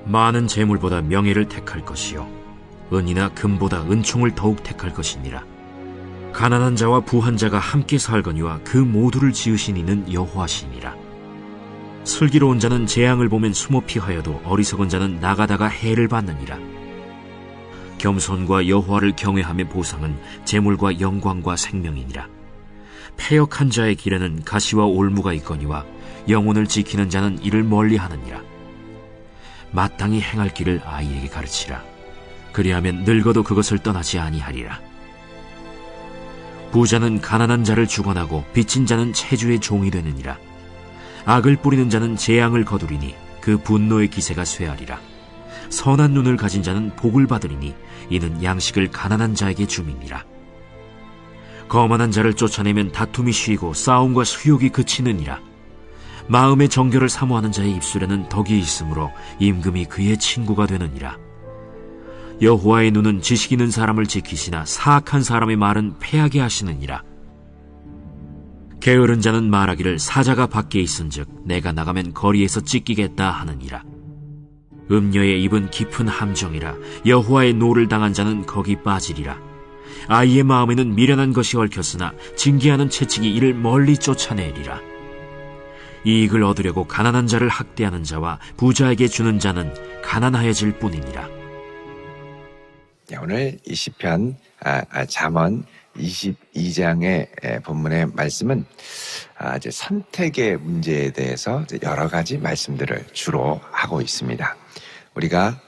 많은 재물보다 명예를 택할 것이요 은이나 금보다 은총을 더욱 택할 것이니라. 가난한 자와 부한 자가 함께 살거니와 그 모두를 지으신 이는 여호와시니라. 슬기로운 자는 재앙을 보면 숨어 피하여도 어리석은 자는 나가다가 해를 받느니라. 겸손과 여호와를 경외함의 보상은 재물과 영광과 생명이니라. 패역한 자의 길에는 가시와 올무가 있거니와 영혼을 지키는 자는 이를 멀리하느니라. 마땅히 행할 길을 아이에게 가르치라. 그리하면 늙어도 그것을 떠나지 아니하리라. 부자는 가난한 자를 주관하고 빚진 자는 체주의 종이 되느니라. 악을 뿌리는 자는 재앙을 거두리니 그 분노의 기세가 쇠하리라. 선한 눈을 가진 자는 복을 받으리니 이는 양식을 가난한 자에게 줌이니라. 거만한 자를 쫓아내면 다툼이 쉬고 싸움과 수욕이 그치느니라. 마음의 정결을 사모하는 자의 입술에는 덕이 있으므로 임금이 그의 친구가 되느니라. 여호와의 눈은 지식 있는 사람을 지키시나 사악한 사람의 말은 패하게 하시느니라. 게으른 자는 말하기를 사자가 밖에 있은즉 내가 나가면 거리에서 찢기겠다 하느니라. 음녀의 입은 깊은 함정이라. 여호와의 노를 당한 자는 거기 빠지리라. 아이의 마음에는 미련한 것이 얽혔으나 징계하는 채찍이 이를 멀리 쫓아내리라. 이익을 얻으려고 가난한 자를 학대하는 자와 부자에게 주는 자는 가난하여질 뿐이니라. 오늘 이 시편 잠언 22장의 본문의 말씀은 이제 선택의 문제에 대해서 여러 가지 말씀들을 주로 하고 있습니다. 우리가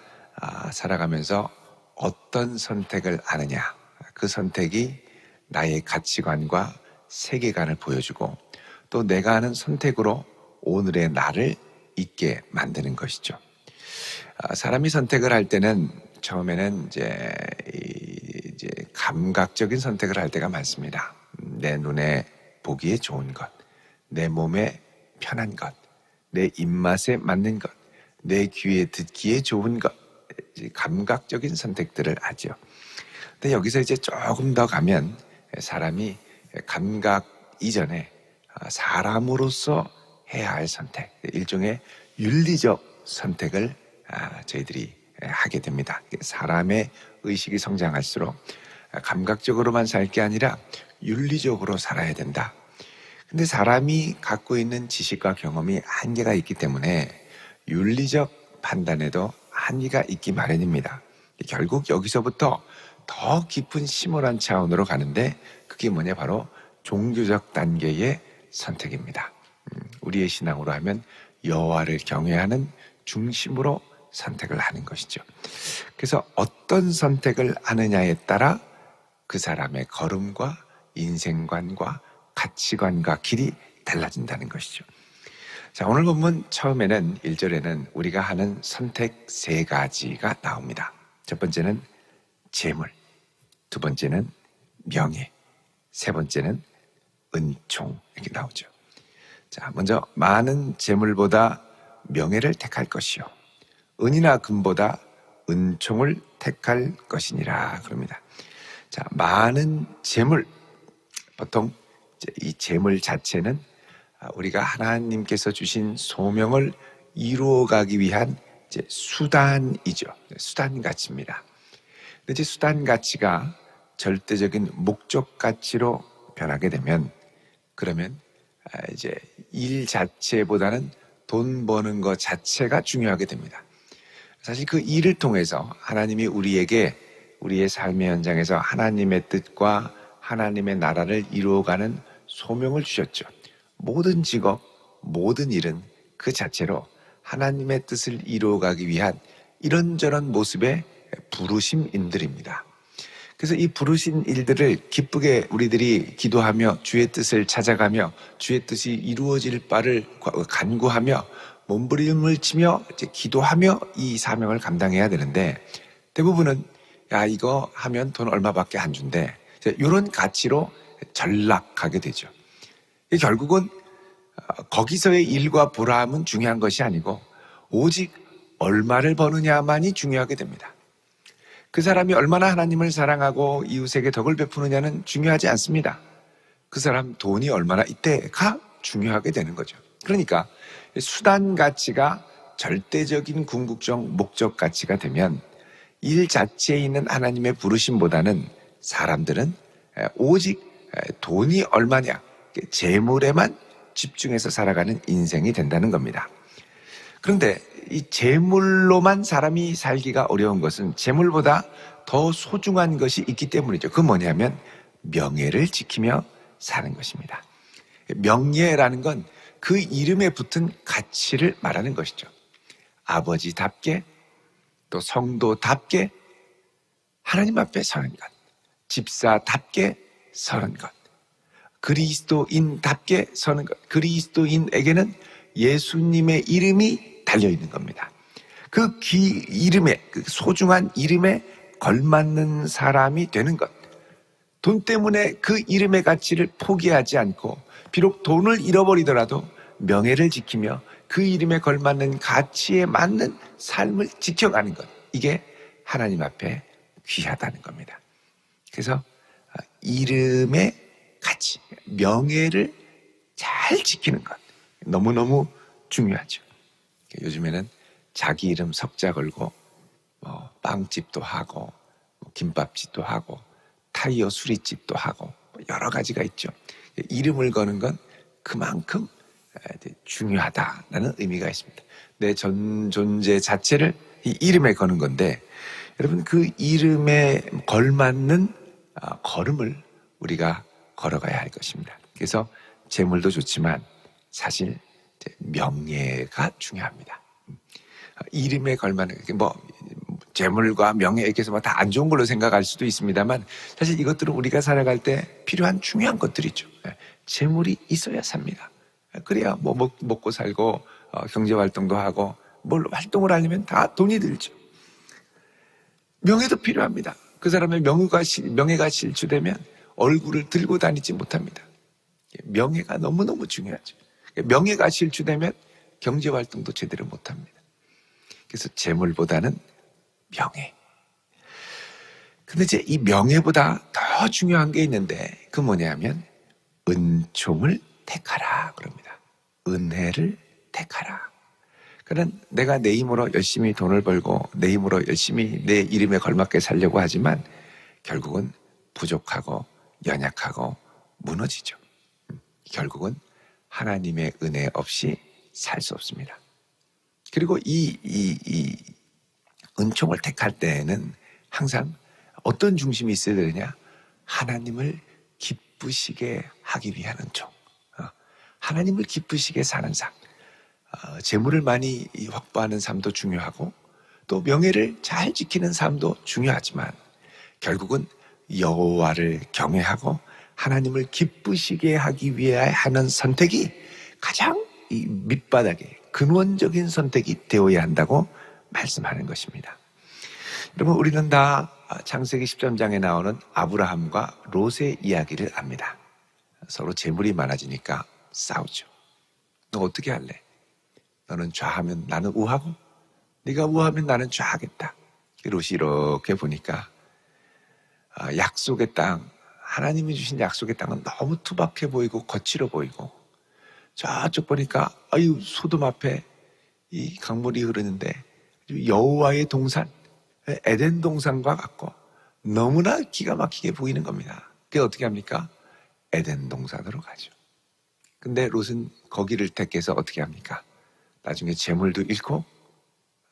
살아가면서 어떤 선택을 하느냐, 그 선택이 나의 가치관과 세계관을 보여주고 또 내가 하는 선택으로 오늘의 나를 있게 만드는 것이죠. 사람이 선택을 할 때는 처음에는 이제 감각적인 선택을 할 때가 많습니다. 내 눈에 보기에 좋은 것, 내 몸에 편한 것, 내 입맛에 맞는 것, 내 귀에 듣기에 좋은 것, 감각적인 선택들을 하죠. 근데 여기서 이제 조금 더 가면 사람이 감각 이전에 사람으로서 해야 할 선택, 일종의 윤리적 선택을 저희들이 하게 됩니다. 사람의 의식이 성장할수록 감각적으로만 살 게 아니라 윤리적으로 살아야 된다. 근데 사람이 갖고 있는 지식과 경험이 한계가 있기 때문에 윤리적 판단에도 한계가 있기 마련입니다. 결국 여기서부터 더 깊은 심오한 차원으로 가는데 그게 뭐냐, 바로 종교적 단계의 선택입니다. 우리의 신앙으로 하면 여호와를 경외하는 중심으로 선택을 하는 것이죠. 그래서 어떤 선택을 하느냐에 따라 그 사람의 걸음과 인생관과 가치관과 길이 달라진다는 것이죠. 자, 오늘 본문 처음에는 1절에는 우리가 하는 선택 3가지가 나옵니다. 첫 번째는 재물, 두 번째는 명예, 세 번째는 은총, 이렇게 나오죠. 자, 먼저 많은 재물보다 명예를 택할 것이요 은이나 금보다 은총을 택할 것이니라 그럽니다. 자, 많은 재물, 보통 이 재물 자체는 우리가 하나님께서 주신 소명을 이루어가기 위한 이제 수단이죠. 수단 가치입니다. 근데 이제 수단 가치가 절대적인 목적 가치로 변하게 되면, 그러면 이제 일 자체보다는 돈 버는 것 자체가 중요하게 됩니다. 사실 그 일을 통해서 하나님이 우리에게 우리의 삶의 현장에서 하나님의 뜻과 하나님의 나라를 이루어가는 소명을 주셨죠. 모든 직업, 모든 일은 그 자체로 하나님의 뜻을 이루어가기 위한 이런저런 모습의 부르심인들입니다. 그래서 이 부르신 일들을 기쁘게 우리들이 기도하며 주의 뜻을 찾아가며 주의 뜻이 이루어질 바를 간구하며 몸부림을 치며 이제 기도하며 이 사명을 감당해야 되는데, 대부분은 야, 이거 하면 돈 얼마밖에 안 준대, 이런 가치로 전락하게 되죠. 결국은 거기서의 일과 보람은 중요한 것이 아니고 오직 얼마를 버느냐만이 중요하게 됩니다. 그 사람이 얼마나 하나님을 사랑하고 이웃에게 덕을 베푸느냐는 중요하지 않습니다. 그 사람 돈이 얼마나 이때가 중요하게 되는 거죠. 그러니까 수단 가치가 절대적인 궁극적 목적 가치가 되면 일 자체에 있는 하나님의 부르심보다는 사람들은 오직 돈이 얼마냐, 재물에만 집중해서 살아가는 인생이 된다는 겁니다. 그런데 이 재물로만 사람이 살기가 어려운 것은 재물보다 더 소중한 것이 있기 때문이죠. 그건 뭐냐면 명예를 지키며 사는 것입니다. 명예라는 건 그 이름에 붙은 가치를 말하는 것이죠. 아버지답게, 또 성도답게 하나님 앞에 서는 것, 집사답게 서는 것, 그리스도인답게 서는 것, 그리스도인에게는 예수님의 이름이 달려있는 겁니다. 그 이름에, 그 소중한 이름에 걸맞는 사람이 되는 것, 돈 때문에 그 이름의 가치를 포기하지 않고 비록 돈을 잃어버리더라도 명예를 지키며 그 이름에 걸맞는 가치에 맞는 삶을 지켜가는 것, 이게 하나님 앞에 귀하다는 겁니다. 그래서 이름의 가치, 명예를 잘 지키는 것, 너무너무 중요하죠. 요즘에는 자기 이름 석자 걸고 빵집도 하고 김밥집도 하고 타이어 수리집도 하고 여러 가지가 있죠. 이름을 거는 건 그만큼 중요하다라는 의미가 있습니다. 내 존재 자체를 이 이름에 거는 건데, 여러분 그 이름에 걸맞는 걸음을 우리가 걸어가야 할 것입니다. 그래서 재물도 좋지만 사실 명예가 중요합니다. 이름에 걸맞는, 재물과 명예에게서 다 안 좋은 걸로 생각할 수도 있습니다만 사실 이것들은 우리가 살아갈 때 필요한 중요한 것들이죠. 재물이 있어야 삽니다. 그래야 먹고 살고 경제활동도 하고 뭘 활동을 하려면 다 돈이 들죠. 명예도 필요합니다. 그 사람의 명예가 실추되면 얼굴을 들고 다니지 못합니다. 명예가 너무너무 중요하죠. 명예가 실추되면 경제활동도 제대로 못합니다. 그래서 재물보다는 명예. 근데 이제 이 명예보다 더 중요한 게 있는데 그 뭐냐면 은총을 택하라 그럽니다. 은혜를 택하라. 그는 내가 내 힘으로 열심히 돈을 벌고 내 힘으로 열심히 내 이름에 걸맞게 살려고 하지만 결국은 부족하고 연약하고 무너지죠. 결국은 하나님의 은혜 없이 살 수 없습니다. 그리고 이 은총을 택할 때에는 항상 어떤 중심이 있어야 되느냐? 하나님을 기쁘시게 하기 위한 은총. 하나님을 기쁘시게 사는 삶. 재물을 많이 확보하는 삶도 중요하고 또 명예를 잘 지키는 삶도 중요하지만 결국은 여호와를 경외하고 하나님을 기쁘시게 하기 위해 하는 선택이 가장 이 밑바닥에 근원적인 선택이 되어야 한다고 말씀하는 것입니다. 여러분, 우리는 다 창세기 13장에 나오는 아브라함과 롯의 이야기를 압니다. 서로 재물이 많아지니까 싸우죠. 너 어떻게 할래? 너는 좌하면 나는 우하고 네가 우하면 나는 좌하겠다. 롯이 이렇게 보니까 약속의 땅, 하나님이 주신 약속의 땅은 너무 투박해 보이고 거칠어 보이고 저쪽 보니까 소돔 앞에 이 강물이 흐르는데 여호와의 동산, 에덴 동산과 같고 너무나 기가 막히게 보이는 겁니다. 그게 어떻게 합니까? 에덴 동산으로 가죠. 근데 롯은 거기를 택해서 어떻게 합니까? 나중에 재물도 잃고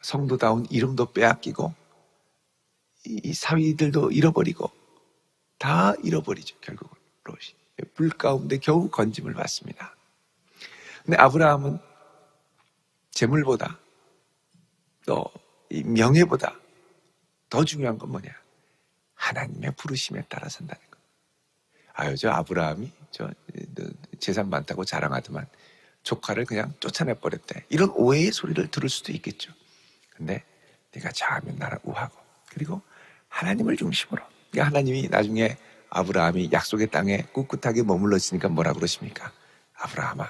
성도다운 이름도 빼앗기고 이 사위들도 잃어버리고 다 잃어버리죠. 결국은 롯이 불 가운데 겨우 건짐을 받습니다. 근데 아브라함은 재물보다 또 이 명예보다 더 중요한 건 뭐냐? 하나님의 부르심에 따라 산다는 거. 저 아브라함이 재산 많다고 자랑하더만 조카를 그냥 쫓아내버렸대. 이런 오해의 소리를 들을 수도 있겠죠. 근데 네가 좌하면 나는 우하고 그리고 하나님을 중심으로. 그러니까 하나님이 나중에 아브라함이 약속의 땅에 꿋꿋하게 머물러 있으니까 뭐라 그러십니까? 아브라함아,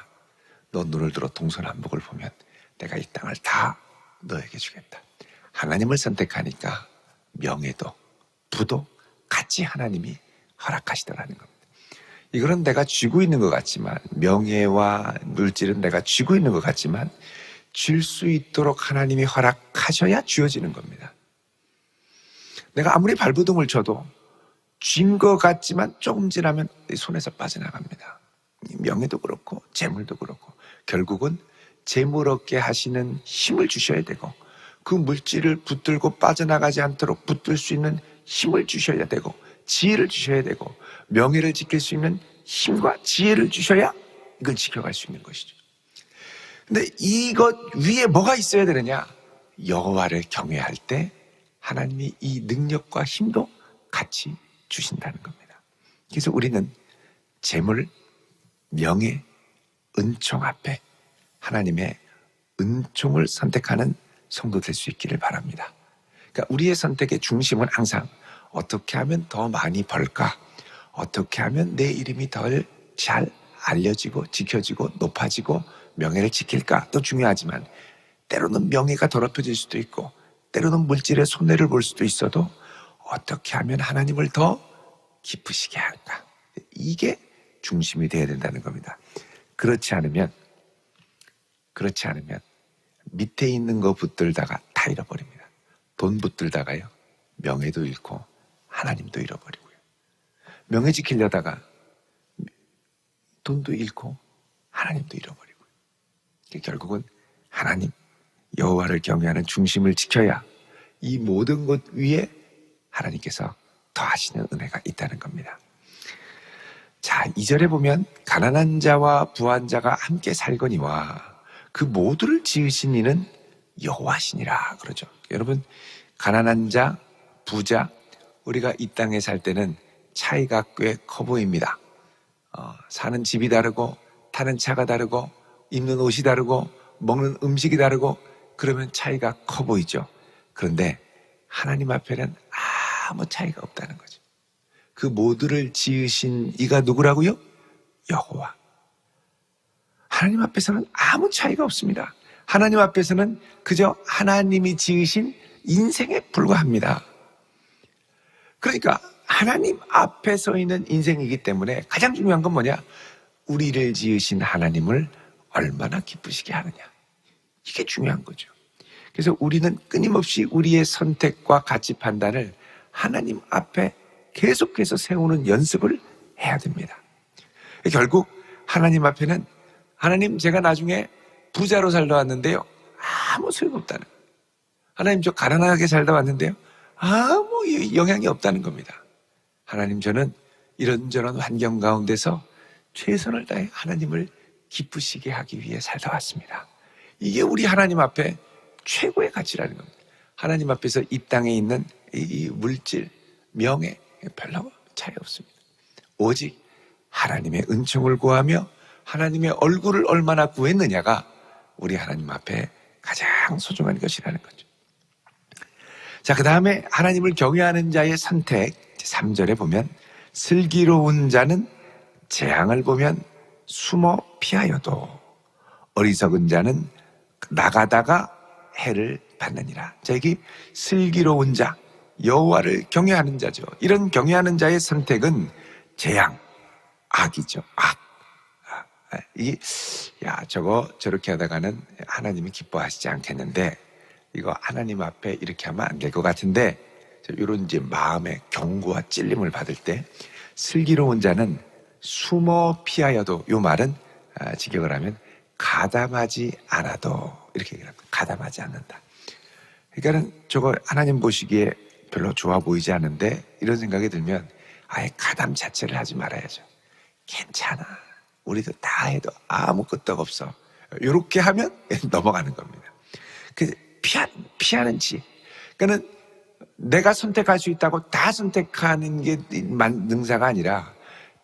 너 눈을 들어 동서남북을 보면 내가 이 땅을 다 너에게 주겠다. 하나님을 선택하니까 명예도 부도 같이 하나님이 허락하시더라는 겁니다. 이거는 내가 쥐고 있는 것 같지만, 명예와 물질은 내가 쥐고 있는 것 같지만 줄 수 있도록 하나님이 허락하셔야 쥐어지는 겁니다. 내가 아무리 발버둥을 쳐도 쥔 것 같지만 조금 지나면 손에서 빠져나갑니다. 명예도 그렇고 재물도 그렇고 결국은 재물 얻게 하시는 힘을 주셔야 되고 그 물질을 붙들고 빠져나가지 않도록 붙들 수 있는 힘을 주셔야 되고 지혜를 주셔야 되고 명예를 지킬 수 있는 힘과 지혜를 주셔야 이걸 지켜갈 수 있는 것이죠. 근데 이것 위에 뭐가 있어야 되느냐? 여호와를 경외할 때 하나님이 이 능력과 힘도 같이 주신다는 겁니다. 그래서 우리는 재물, 명예, 은총 앞에 하나님의 은총을 선택하는 성도 될 수 있기를 바랍니다. 그러니까 우리의 선택의 중심은 항상 어떻게 하면 더 많이 벌까? 어떻게 하면 내 이름이 덜 잘 알려지고 지켜지고 높아지고 명예를 지킬까? 도 중요하지만 때로는 명예가 더럽혀질 수도 있고 때로는 물질의 손해를 볼 수도 있어도 어떻게 하면 하나님을 더 기쁘시게 할까? 이게 중심이 되어야 된다는 겁니다. 그렇지 않으면 밑에 있는 거 붙들다가 다 잃어버립니다. 돈 붙들다가요 명예도 잃고 하나님도 잃어버리고요. 명예 지키려다가 돈도 잃고 하나님도 잃어버리고요. 결국은 하나님 여호와를 경외하는 중심을 지켜야 이 모든 것 위에 하나님께서 더하시는 은혜가 있다는 겁니다. 자, 2절에 보면 가난한 자와 부한 자가 함께 살거니와 그 모두를 지으신 이는 여호와시니라 그러죠. 여러분, 가난한 자, 부자, 우리가 이 땅에 살 때는 차이가 꽤 커 보입니다. 사는 집이 다르고 타는 차가 다르고 입는 옷이 다르고 먹는 음식이 다르고 그러면 차이가 커 보이죠. 그런데 하나님 앞에는 아무 차이가 없다는 거죠. 그 모두를 지으신 이가 누구라고요? 여호와. 하나님 앞에서는 아무 차이가 없습니다. 하나님 앞에서는 그저 하나님이 지으신 인생에 불과합니다. 그러니까 하나님 앞에 서 있는 인생이기 때문에 가장 중요한 건 뭐냐? 우리를 지으신 하나님을 얼마나 기쁘시게 하느냐. 이게 중요한 거죠. 그래서 우리는 끊임없이 우리의 선택과 가치 판단을 하나님 앞에 계속해서 세우는 연습을 해야 됩니다. 결국 하나님 앞에는 하나님 제가 나중에 부자로 살다 왔는데요 아무 소용없다는, 하나님 저 가난하게 살다 왔는데요 아무 영향이 없다는 겁니다. 하나님 저는 이런저런 환경 가운데서 최선을 다해 하나님을 기쁘시게 하기 위해 살다 왔습니다. 이게 우리 하나님 앞에 최고의 가치라는 겁니다. 하나님 앞에서 이 땅에 있는 이 물질, 명예 별로 차이 없습니다. 오직 하나님의 은총을 구하며 하나님의 얼굴을 얼마나 구했느냐가 우리 하나님 앞에 가장 소중한 것이라는 거죠. 자, 그 다음에 하나님을 경외하는 자의 선택 3절에 보면 슬기로운 자는 재앙을 보면 숨어 피하여도 어리석은 자는 나가다가 해를 받느니라. 자, 여기 슬기로운 자, 여호와를 경외하는 자죠. 이런 경외하는 자의 선택은 재앙, 악이죠. 악. 저거 저렇게 하다가는 하나님이 기뻐하시지 않겠는데 이거 하나님 앞에 이렇게 하면 안 될 것 같은데 이런 이제 마음의 경고와 찔림을 받을 때 슬기로운 자는 숨어 피하여도, 이 말은 직역을 하면 가담하지 않아도 이렇게 얘기합니다. 가담하지 않는다. 그러니까는 저거 하나님 보시기에 별로 좋아 보이지 않은데 이런 생각이 들면 아예 가담 자체를 하지 말아야죠. 괜찮아. 우리도 다 해도 아무 끄떡 없어. 이렇게 하면 넘어가는 겁니다. 피하는 지. 그러니까는 내가 선택할 수 있다고 다 선택하는 게 능사가 아니라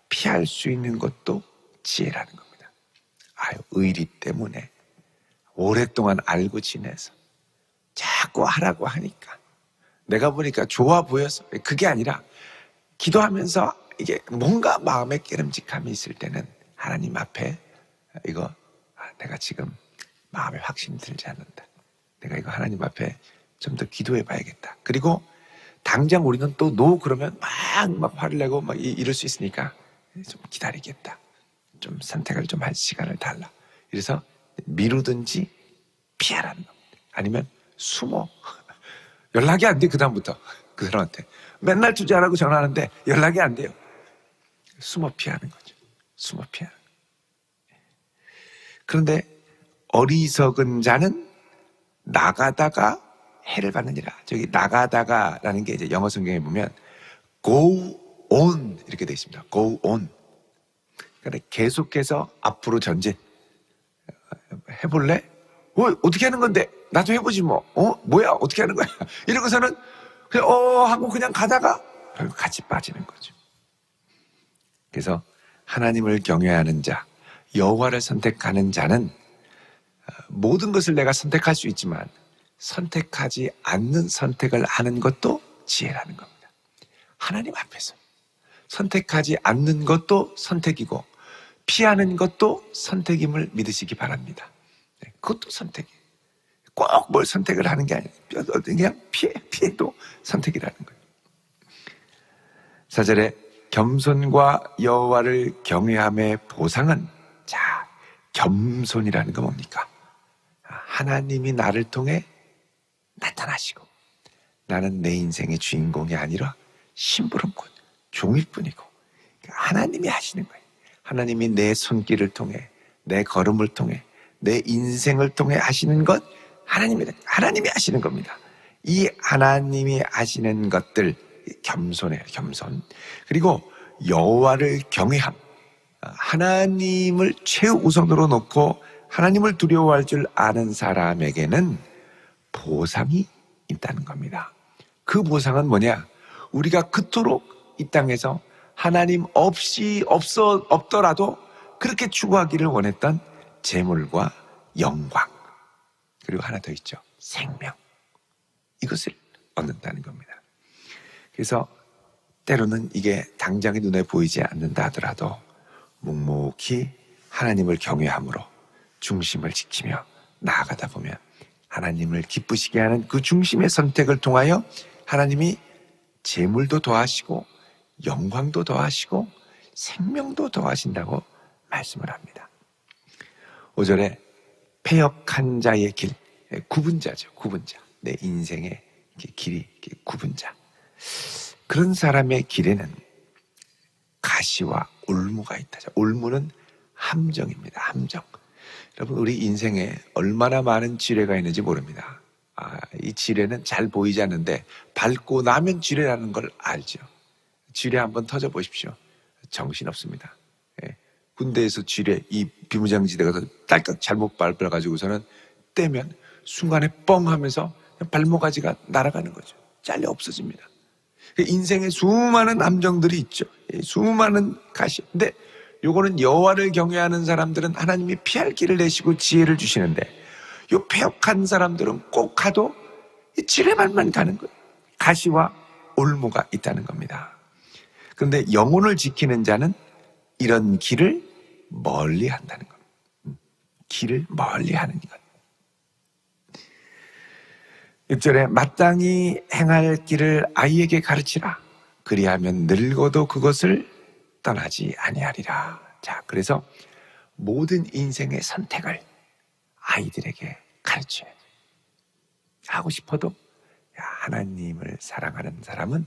피할 수 있는 것도 지혜라는 겁니다. 의리 때문에 오랫동안 알고 지내서 자꾸 하라고 하니까 내가 보니까 좋아 보여서, 그게 아니라 기도하면서 이게 뭔가 마음에 깨름직함이 있을 때는 하나님 앞에 이거 내가 지금 마음에 확신이 들지 않는다. 내가 이거 하나님 앞에 좀 더 기도해 봐야겠다. 그리고 당장 우리는 또 노 그러면 막 화를 내고 막 이럴 수 있으니까 좀 기다리겠다. 좀 선택을 좀 할 시간을 달라. 그래서 미루든지 피하라는 겁니다. 아니면 숨어. 연락이 안 돼, 그다음부터. 그 사람한테. 맨날 투자하라고 전화하는데 연락이 안 돼요. 숨어 피하는 거죠. 숨어 피하는 거예요. 그런데 어리석은 자는 나가다가 해를 받느니라. 저기 나가다가라는 게 이제 영어 성경에 보면 go on 이렇게 되어 있습니다. go on. 그러니까 계속해서 앞으로 전진. 해볼래? 어떻게 하는 건데? 나도 해보지 뭐. 뭐야? 어떻게 하는 거야? 이러고서는 그냥 하고 그냥 가다가 결국 같이 빠지는 거죠. 그래서 하나님을 경외하는 자, 여호와를 선택하는 자는 모든 것을 내가 선택할 수 있지만 선택하지 않는 선택을 하는 것도 지혜라는 겁니다. 하나님 앞에서 선택하지 않는 것도 선택이고 피하는 것도 선택임을 믿으시기 바랍니다. 그것도 선택이에요. 꼭 뭘 선택을 하는 게 아니에요. 그냥 피해도 선택이라는 거예요. 4절에 겸손과 여호와를 경외함의 보상은, 자, 겸손이라는 건 뭡니까? 하나님이 나를 통해 나타나시고 나는 내 인생의 주인공이 아니라 심부름꾼, 종일 뿐이고 하나님이 하시는 거예요. 하나님이 내 손길을 통해, 내 걸음을 통해, 내 인생을 통해 하시는 것, 하나님이 하시는 겁니다. 이 하나님이 하시는 것들, 겸손해요, 겸손. 그리고 여호와를 경외함, 하나님을 최우선으로 놓고 하나님을 두려워할 줄 아는 사람에게는 보상이 있다는 겁니다. 그 보상은 뭐냐? 우리가 그토록 이 땅에서 하나님 없더라도 그렇게 추구하기를 원했던 재물과 영광, 그리고 하나 더 있죠. 생명. 이것을 얻는다는 겁니다. 그래서 때로는 이게 당장의 눈에 보이지 않는다 하더라도 묵묵히 하나님을 경외함으로 중심을 지키며 나아가다 보면 하나님을 기쁘시게 하는 그 중심의 선택을 통하여 하나님이 재물도 더하시고 영광도 더하시고 생명도 더하신다고 말씀을 합니다. 5절에 패역한 자의 길, 구분자죠. 구분자. 내 인생의 길이 구분자. 그런 사람의 길에는 가시와 올무가 있다. 올무는 함정입니다. 함정. 여러분, 우리 인생에 얼마나 많은 지뢰가 있는지 모릅니다. 이 지뢰는 잘 보이지 않는데 밟고 나면 지뢰라는 걸 알죠. 지뢰 한번 터져 보십시오. 정신없습니다. 군대에서 지뢰, 이 비무장지대 가서 딸깍 잘못 밟아가지고서는 떼면 순간에 뻥 하면서 발목가지가 날아가는 거죠. 잘려 없어집니다. 인생에 수많은 함정들이 있죠. 수많은 가시. 근데 요거는 여호와를 경외하는 사람들은 하나님이 피할 길을 내시고 지혜를 주시는데, 요 패역한 사람들은 꼭 가도 이 지뢰만만 가는 거예요. 가시와 올무가 있다는 겁니다. 그런데 영혼을 지키는 자는 이런 길을 멀리 한다는 겁니다. 길을 멀리 하는 것. 6절에 마땅히 행할 길을 아이에게 가르치라. 그리하면 늙어도 그것을 떠나지 아니하리라. 자, 그래서 모든 인생의 선택을 아이들에게 가르쳐야 돼. 하고 싶어도 하나님을 사랑하는 사람은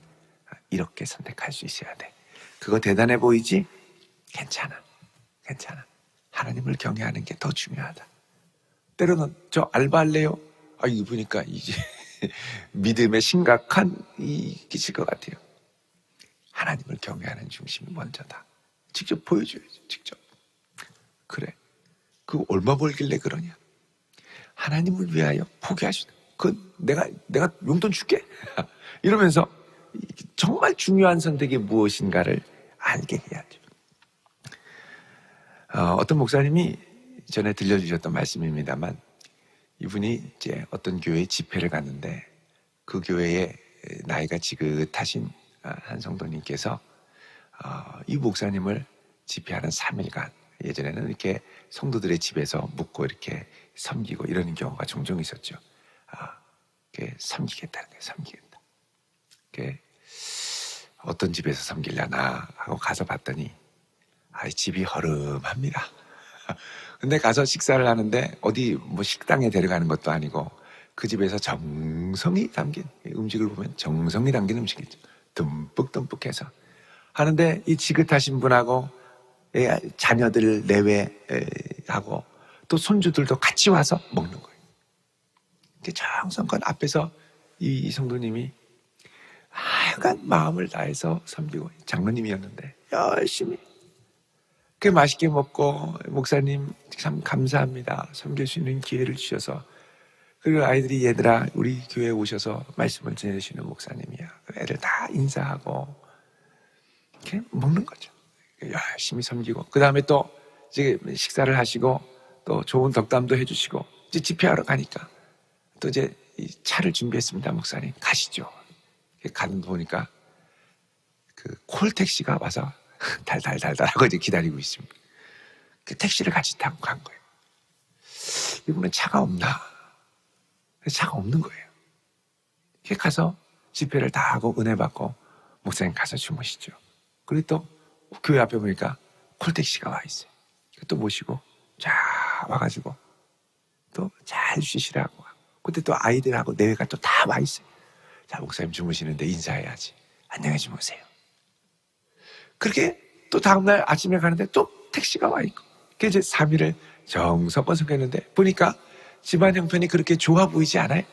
이렇게 선택할 수 있어야 돼. 그거 대단해 보이지? 괜찮아. 하나님을 경외하는 게 더 중요하다. 때로는 저 알바할래요? 이거 보니까 이제 믿음에 심각한 이기실 것 같아요. 하나님을 경외하는 중심이 먼저다. 직접 보여줘야죠. 직접. 그래. 그거 얼마 벌길래 그러냐? 하나님을 위하여 포기하시는. 내가 용돈 줄게. 이러면서 정말 중요한 선택이 무엇인가를 알게 해야죠. 어떤 목사님이 전에 들려주셨던 말씀입니다만, 이분이 이제 어떤 교회 집회를 갔는데 그 교회에 나이가 지긋하신 한 성도님께서 이 목사님을 집회하는 3일간, 예전에는 이렇게 성도들의 집에서 묵고 이렇게 섬기고 이러는 경우가 종종 있었죠. 이렇게 섬기겠다는 거예요. 섬기겠다. 이렇게 어떤 집에서 섬기려나 하고 가서 봤더니 집이 허름합니다. 근데 가서 식사를 하는데 어디 뭐 식당에 데려가는 것도 아니고 그 집에서 정성이 담긴, 음식을 보면 정성이 담긴 음식이죠. 듬뿍듬뿍해서 하는데 이 지긋하신 분하고 자녀들 내외하고 또 손주들도 같이 와서 먹는 거예요. 정성껏 앞에서 이 성도님이 하여간 마음을 다해서 섬기고, 장로님이었는데 열심히 그 맛있게 먹고, 목사님 참 감사합니다, 섬길 수 있는 기회를 주셔서. 그리고 아이들이 얘들아 우리 교회에 오셔서 말씀을 전해주시는 목사님이야. 애들 다 인사하고 이렇게 먹는 거죠. 열심히 섬기고, 그 다음에 또 이제 식사를 하시고 또 좋은 덕담도 해주시고, 이제 집회하러 가니까 또 이제 차를 준비했습니다. 목사님 가시죠. 가는 거 보니까 그 콜택시가 와서 달달달달하고 이제 기다리고 있습니다. 그 택시를 같이 타고 간 거예요. 이분은 차가 없나? 차가 없는 거예요. 이렇게 가서 집회를 다 하고 은혜 받고, 목사님 가서 주무시죠. 그리고 또 교회 앞에 보니까 콜택시가 와 있어요. 또 모시고 쫙 와가지고 또 잘 쉬시라고. 그때 또 아이들하고 내외가 또 다 와 있어요. 자, 목사님 주무시는데 인사해야지. 안녕히 주무세요. 그렇게 또 다음날 아침에 가는데 또 택시가 와 있고, 그게 이제 3일을 정성껏 섬겼는데 보니까 집안 형편이 그렇게 좋아 보이지 않아요.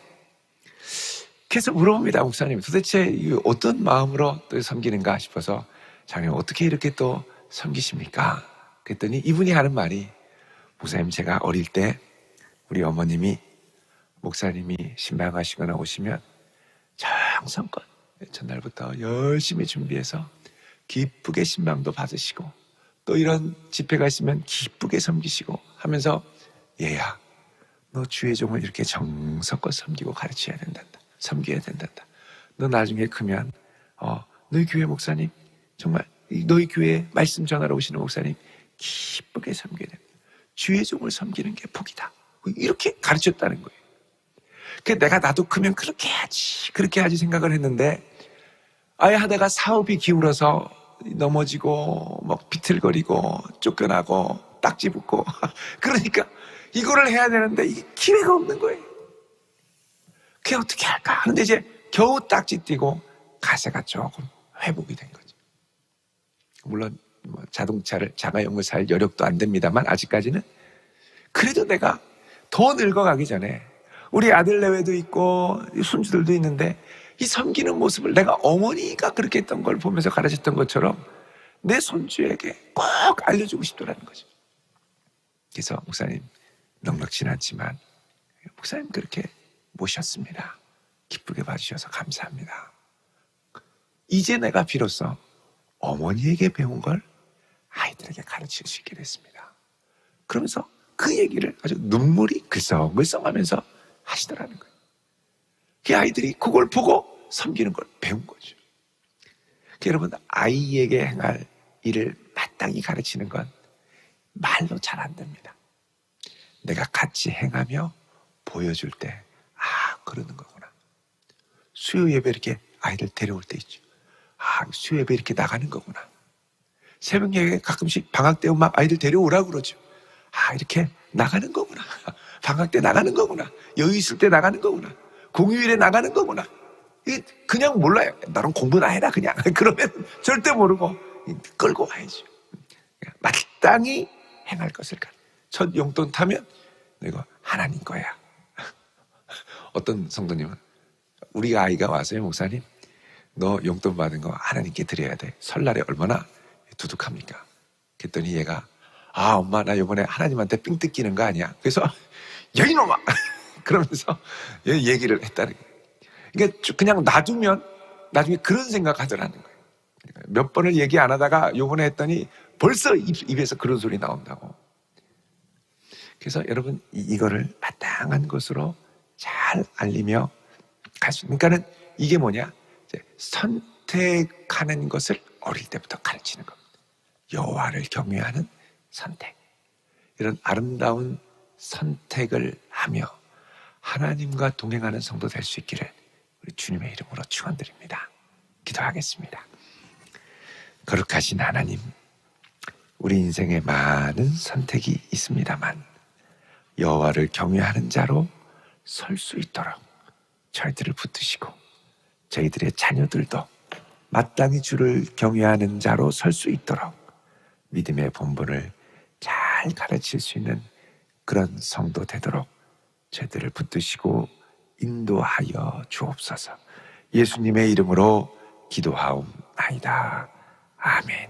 그래서 물어봅니다. 목사님 도대체 어떤 마음으로 또 섬기는가 싶어서, 장님 어떻게 이렇게 또 섬기십니까? 그랬더니 이분이 하는 말이, 목사님 제가 어릴 때 우리 어머님이 목사님이 신방하시거나 오시면 정성껏 전날부터 열심히 준비해서 기쁘게 신방도 받으시고, 또 이런 집회가 있으면 기쁘게 섬기시고 하면서, 얘야 너 주의 종을 이렇게 정성껏 섬기고 가르쳐야 된단다. 섬겨야 된단다. 너 나중에 크면 너희 교회 목사님, 정말 너희 교회 말씀 전하러 오시는 목사님 기쁘게 섬겨야 된다. 주의 종을 섬기는 게 복이다. 이렇게 가르쳤다는 거예요. 내가 나도 크면 그렇게 해야지 생각을 했는데, 아예 하다가 사업이 기울어서 넘어지고 막 비틀거리고 쫓겨나고 딱지 붙고 그러니까 이거를 해야 되는데 이게 기회가 없는 거예요. 그게 어떻게 할까 하는데 이제 겨우 딱지 띄고 가세가 조금 회복이 된 거죠. 물론 뭐 자동차를 자가용을 살 여력도 안 됩니다만, 아직까지는. 그래도 내가 더 늙어가기 전에 우리 아들 내외도 있고 손주들도 있는데, 이 섬기는 모습을 내가 어머니가 그렇게 했던 걸 보면서 가르쳤던 것처럼 내 손주에게 꼭 알려주고 싶더라는 거죠. 그래서 목사님 넉넉지는 않지만 목사님 그렇게 모셨습니다. 기쁘게 봐주셔서 감사합니다. 이제 내가 비로소 어머니에게 배운 걸 아이들에게 가르칠 수 있게 됐습니다. 그러면서 그 얘기를 아주 눈물이 글썽글썽하면서 하시더라는 거예요. 그 아이들이 그걸 보고 섬기는 걸 배운 거죠. 여러분, 아이에게 행할 일을 마땅히 가르치는 건 말로 잘 안 됩니다. 내가 같이 행하며 보여줄 때, 그러는 거구나. 수요 예배 이렇게 아이들 데려올 때 있죠. 수요 예배 이렇게 나가는 거구나. 새벽 예배 가끔씩 방학 때 막 아이들 데려오라고 그러죠. 이렇게 나가는 거구나. 방학 때 나가는 거구나. 여유 있을 때 나가는 거구나. 공휴일에 나가는 거구나. 그냥 몰라요. 나랑 공부나 해라 그냥. 그러면 절대 모르고 끌고 와야죠. 마땅히 행할 것을 가르쳐. 첫 용돈 타면 이거 하나님 거야. 어떤 성도님은 우리 아이가 와서요, 목사님 너 용돈 받은 거 하나님께 드려야 돼. 설날에 얼마나 두둑합니까? 그랬더니 얘가 엄마 나 이번에 하나님한테 삥 뜯기는 거 아니야? 그래서 야 이놈아 그러면서 얘기를 했다는 거예요. 그러니까 그냥 놔두면 나중에 그런 생각하더라는 거예요. 몇 번을 얘기 안 하다가 요번에 했더니 벌써 입에서 그런 소리 나온다고. 그래서 여러분 이거를 마땅한 것으로 잘 알리며 갈 수 있는. 그러니까는 이게 뭐냐? 선택하는 것을 어릴 때부터 가르치는 겁니다. 여호와를 경외하는 선택. 이런 아름다운 선택을 하며 하나님과 동행하는 성도 될 수 있기를 우리 주님의 이름으로 축원드립니다. 기도하겠습니다. 거룩하신 하나님, 우리 인생에 많은 선택이 있습니다만 여호와를 경외하는 자로 설 수 있도록 저희들을 붙드시고 저희들의 자녀들도 마땅히 주를 경외하는 자로 설 수 있도록 믿음의 본분을 잘 가르칠 수 있는 그런 성도 되도록 저희들을 붙드시고 인도하여 주옵소서. 예수님의 이름으로 기도하옵나이다. 아멘.